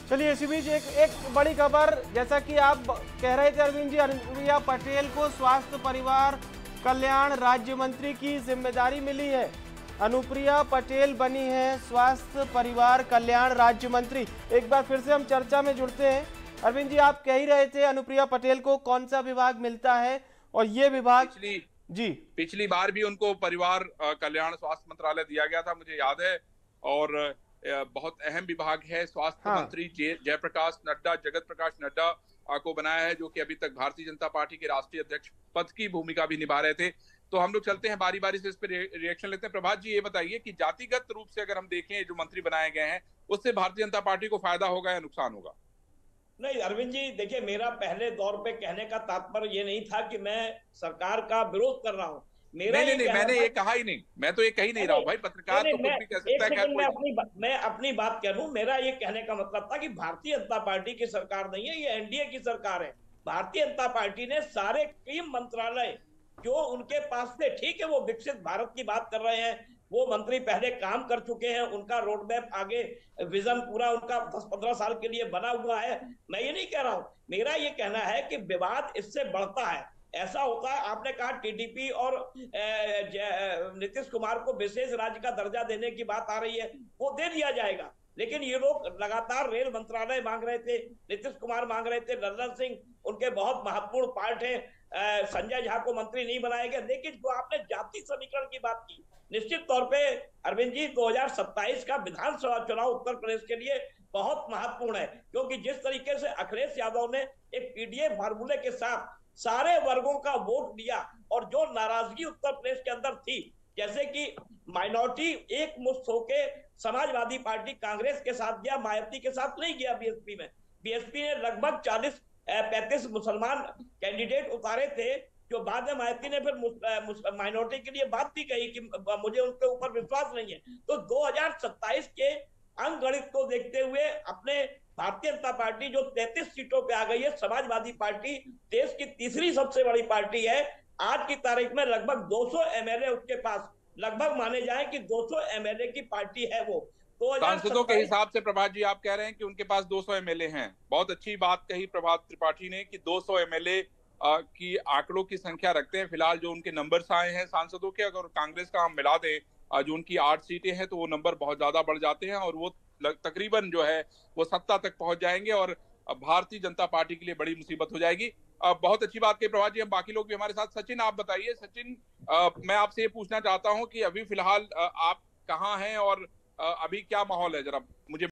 चलिए इसी बीच एक बड़ी खबर, जैसा कि आप कह रहे थे अरविंद जी, अनुप्रिया पटेल को स्वास्थ्य परिवार कल्याण राज्य मंत्री की जिम्मेदारी मिली है। अनुप्रिया पटेल बनी है स्वास्थ्य परिवार कल्याण राज्य मंत्री। एक बार फिर से हम चर्चा में जुड़ते हैं। अरविंद जी, आप कह ही रहे थे अनुप्रिया पटेल को कौन सा विभाग मिलता है, और ये विभाग पिछली बार भी उनको परिवार कल्याण स्वास्थ्य मंत्रालय दिया गया था, मुझे याद है। और बहुत अहम विभाग है। स्वास्थ्य मंत्री जयप्रकाश नड्डा, जगत प्रकाश नड्डा को बनाया है, जो कि अभी तक भारतीय जनता पार्टी के राष्ट्रीय अध्यक्ष पद की भूमिका भी निभा रहे थे। तो हम लोग चलते हैं बारी बारी से, इस पर रिएक्शन लेते हैं। प्रभात जी, ये बताइए कि जातिगत रूप से अगर हम देखें जो मंत्री बनाए गए हैं, उससे भारतीय जनता पार्टी को फायदा होगा या नुकसान होगा? नहीं अरविंद जी, देखिए, मेरा पहले दौर पे कहने का तात्पर्य ये नहीं था कि मैं सरकार का विरोध कर रहा हूँ। मेरा नहीं, मैंने ये कहा ही नहीं। मैं तो ये कह ही नहीं रहा हूँ भाई, पत्रकार तो कुछ भी कह सकता है। मैं अपनी बात कह लूं। मेरा ये कहने का मतलब था कि भारतीय जनता पार्टी की सरकार नहीं है, ये एनडीए की सरकार है। भारतीय जनता पार्टी ने सारे कई मंत्रालय जो उनके पास थे, ठीक है, वो विकसित भारत की बात कर रहे हैं, वो मंत्री पहले काम कर चुके हैं, उनका रोड मैप आगे विजन पूरा उनका 10-15 साल के लिए बना हुआ है। मैं ये नहीं कह रहा हूं, मेरा ये कहना है कि विवाद इससे बढ़ता है। ऐसा होता है, आपने कहा टीडीपी और नीतीश कुमार को विशेष राज्य का दर्जा देने की बात आ रही है, वो दे दिया जाएगा। लेकिन ये लोग लगातार रेल मंत्रालय मांग रहे थे, नीतीश कुमार मांग रहे थे, लल्लन सिंह उनके बहुत महत्वपूर्ण पार्ट है, संजय झा को मंत्री नहीं बनाया गया। लेकिन जो आपने जाति समीकरण की बात की, निश्चित तौर पे अरविंद जी 2027 का विधानसभा चुनाव उत्तर प्रदेश के लिए बहुत महत्वपूर्ण है, क्योंकि जिस तरीके से अखिलेश यादव ने एक पीडीए फार्मूले के साथ सारे वर्गों का वोट दिया, और जो नाराजगी उत्तर प्रदेश के अंदर थी, जैसे कि माइनॉरिटी एक मुश्त होके समाजवादी पार्टी कांग्रेस के साथ गया, मायावती के साथ नहीं गया। बीएसपी में बीएसपी ने लगभग 40-35 मुसलमान कैंडिडेट उतारे थे, जो बाद में मायावती ने फिर माइनॉरिटी के लिए बात भी कही कि मुझे उनके ऊपर विश्वास नहीं है। तो 2027 के अंकगणित को देखते हुए अपने भारतीय जनता पार्टी जो 33 सीटों पे आ गई है, समाजवादी पार्टी देश की तीसरी सबसे बड़ी पार्टी है। आज की तारीख में लगभग 200 एमएलए उसके पास, लगभग माने जाए कि 200 एमएलए की पार्टी है वो। सांसदों के हिसाब से प्रभात जी आप कह रहे हैं कि उनके पास 200 एमएलए हैं। बहुत अच्छी बात कही प्रभात त्रिपाठी ने कि 200 एमएलए की आंकड़ों की संख्या रखते हैं। फिलहाल जो उनके नंबर्स आए हैं सांसदों के, अगर कांग्रेस का हम मिला दें जो उनकी 8 सीटें हैं, तो वो नंबर बहुत ज्यादा बढ़ जाते हैं और वो तकरीबन जो है वो 70 तक पहुंच जाएंगे और भारतीय जनता पार्टी के लिए बड़ी मुसीबत हो जाएगी। बहुत अच्छी बात कही प्रभात जी। हम बाकी लोग भी हमारे साथ। सचिन, आप बताइए। सचिन, मैं आपसे ये पूछना चाहता हूं कि अभी फिलहाल आप कहाँ हैं और अभी क्या माहौल है, जरा मुझे